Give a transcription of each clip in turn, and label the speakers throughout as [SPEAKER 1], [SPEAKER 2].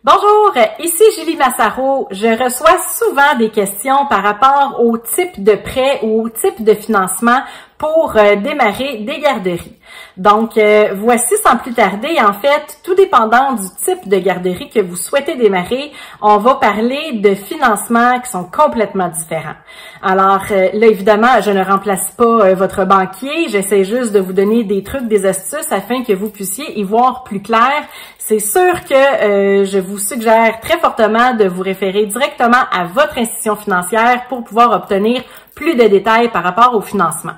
[SPEAKER 1] Bonjour, ici Julie Massaro. Je reçois souvent des questions par rapport au type de prêt ou au type de financement pour démarrer des garderies. Donc, voici sans plus tarder, en fait, tout dépendant du type de garderie que vous souhaitez démarrer, on va parler de financements qui sont complètement différents. Alors, là, évidemment, je ne remplace pas votre banquier, j'essaie juste de vous donner des trucs, des astuces afin que vous puissiez y voir plus clair. C'est sûr que je vous suggère très fortement de vous référer directement à votre institution financière pour pouvoir obtenir plus de détails par rapport au financement.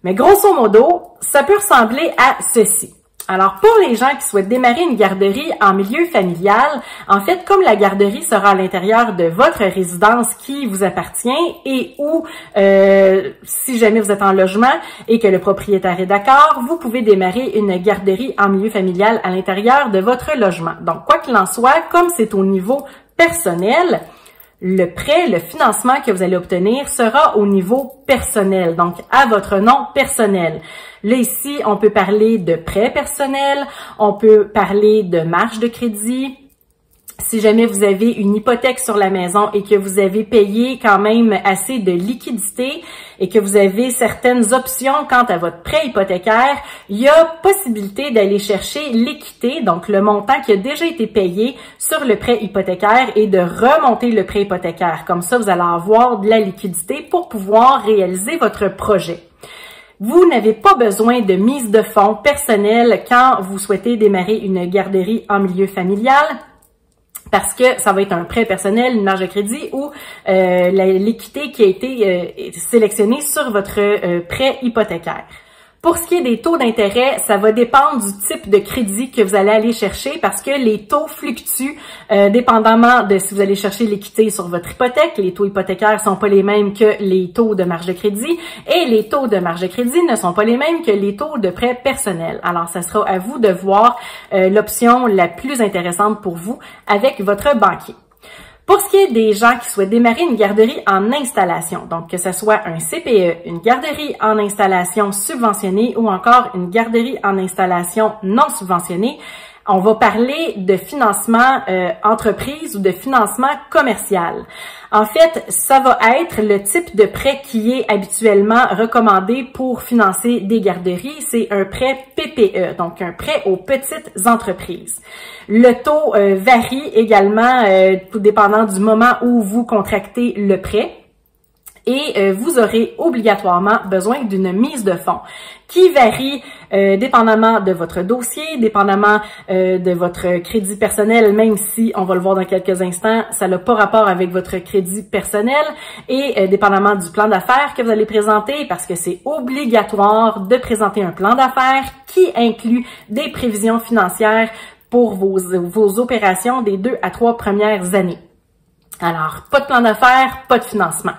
[SPEAKER 1] Mais grosso modo, ça peut ressembler à ceci. Alors, pour les gens qui souhaitent démarrer une garderie en milieu familial, en fait, comme la garderie sera à l'intérieur de votre résidence qui vous appartient et où, si jamais vous êtes en logement et que le propriétaire est d'accord, vous pouvez démarrer une garderie en milieu familial à l'intérieur de votre logement. Donc, quoi qu'il en soit, comme c'est au niveau personnel, le prêt, le financement que vous allez obtenir sera au niveau personnel, donc à votre nom personnel. Là, ici, on peut parler de prêt personnel, on peut parler de marge de crédit. Si jamais vous avez une hypothèque sur la maison et que vous avez payé quand même assez de liquidité et que vous avez certaines options quant à votre prêt hypothécaire, il y a possibilité d'aller chercher l'équité, donc le montant qui a déjà été payé sur le prêt hypothécaire et de remonter le prêt hypothécaire. Comme ça, vous allez avoir de la liquidité pour pouvoir réaliser votre projet. Vous n'avez pas besoin de mise de fonds personnelle quand vous souhaitez démarrer une garderie en milieu familial, parce que ça va être un prêt personnel, une marge de crédit ou l'équité qui a été sélectionnée sur votre prêt hypothécaire. Pour ce qui est des taux d'intérêt, ça va dépendre du type de crédit que vous allez aller chercher parce que les taux fluctuent dépendamment de si vous allez chercher l'équité sur votre hypothèque. Les taux hypothécaires sont pas les mêmes que les taux de marge de crédit et les taux de marge de crédit ne sont pas les mêmes que les taux de prêt personnel. Alors, ça sera à vous de voir l'option la plus intéressante pour vous avec votre banquier. Pour ce qui est des gens qui souhaitent démarrer une garderie en installation, donc que ce soit un CPE, une garderie en installation subventionnée ou encore une garderie en installation non subventionnée, on va parler de financement entreprise ou de financement commercial. En fait, ça va être le type de prêt qui est habituellement recommandé pour financer des garderies. C'est un prêt PPE, donc un prêt aux petites entreprises. Le taux varie également tout dépendant du moment où vous contractez le prêt. Et vous aurez obligatoirement besoin d'une mise de fonds qui varie dépendamment de votre dossier, dépendamment de votre crédit personnel, même si, on va le voir dans quelques instants, ça n'a pas rapport avec votre crédit personnel, et dépendamment du plan d'affaires que vous allez présenter, parce que c'est obligatoire de présenter un plan d'affaires qui inclut des prévisions financières pour vos opérations des 2 à 3 premières années. Alors, pas de plan d'affaires, pas de financement.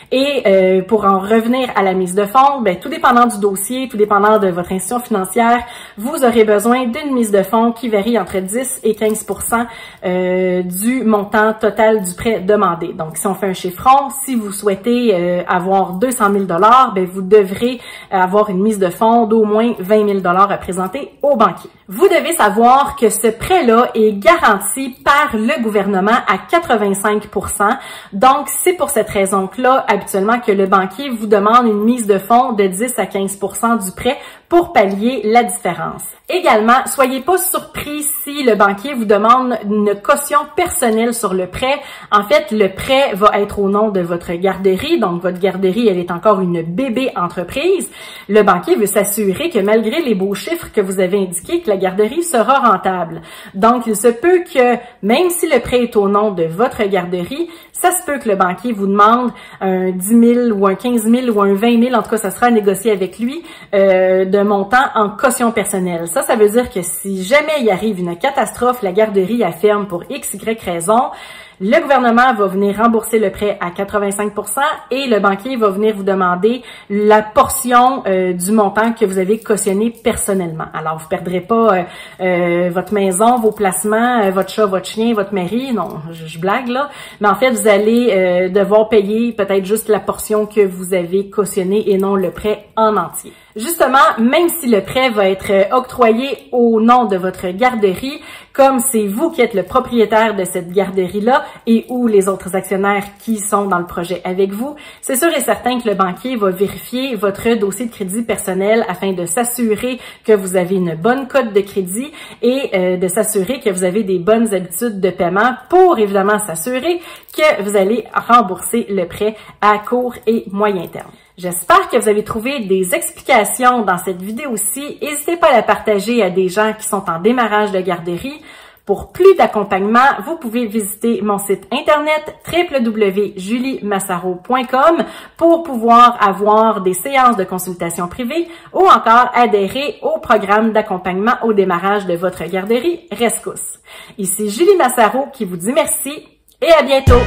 [SPEAKER 1] Et pour en revenir à la mise de fonds, ben, tout dépendant du dossier, tout dépendant de votre institution financière, vous aurez besoin d'une mise de fonds qui varie entre 10 et 15% du montant total du prêt demandé. Donc, si on fait un chiffron, si vous souhaitez avoir 200 000 $, ben, vous devrez avoir une mise de fonds d'au moins 20 000 $ à présenter au banquier. Vous devez savoir que ce prêt-là est garanti par le gouvernement à 85%. Donc, c'est pour cette raison-là, habituellement, que le banquier vous demande une mise de fonds de 10 à 15% du prêt pour pallier la différence. Également, soyez pas surpris si le banquier vous demande une caution personnelle sur le prêt. En fait, le prêt va être au nom de votre garderie, donc votre garderie, elle est encore une bébé entreprise. Le banquier veut s'assurer que malgré les beaux chiffres que vous avez indiqués, que la garderie sera rentable. Donc, il se peut que, même si le prêt est au nom de votre garderie, ça se peut que le banquier vous demande un 10 000 ou un 15 000 ou un 20 000, en tout cas, ça sera négocié avec lui, de montant en caution personnelle. Ça veut dire que si jamais il arrive une catastrophe, la garderie elle ferme pour X, Y raison, le gouvernement va venir rembourser le prêt à 85% et le banquier va venir vous demander la portion du montant que vous avez cautionné personnellement. Alors, vous perdrez pas votre maison, vos placements, votre chat, votre chien, votre mari. Non, je blague là. Mais en fait, vous allez devoir payer peut-être juste la portion que vous avez cautionnée et non le prêt en entier. Justement, même si le prêt va être octroyé au nom de votre garderie, comme c'est vous qui êtes le propriétaire de cette garderie-là et ou les autres actionnaires qui sont dans le projet avec vous, c'est sûr et certain que le banquier va vérifier votre dossier de crédit personnel afin de s'assurer que vous avez une bonne cote de crédit et de s'assurer que vous avez des bonnes habitudes de paiement pour évidemment s'assurer que vous allez rembourser le prêt à court et moyen terme. J'espère que vous avez trouvé des explications dans cette vidéo-ci. N'hésitez pas à la partager à des gens qui sont en démarrage de garderie. Pour plus d'accompagnement, vous pouvez visiter mon site internet www.juliemassaro.com pour pouvoir avoir des séances de consultation privée ou encore adhérer au programme d'accompagnement au démarrage de votre garderie Rescousse. Ici Julie Massaro qui vous dit merci et à bientôt!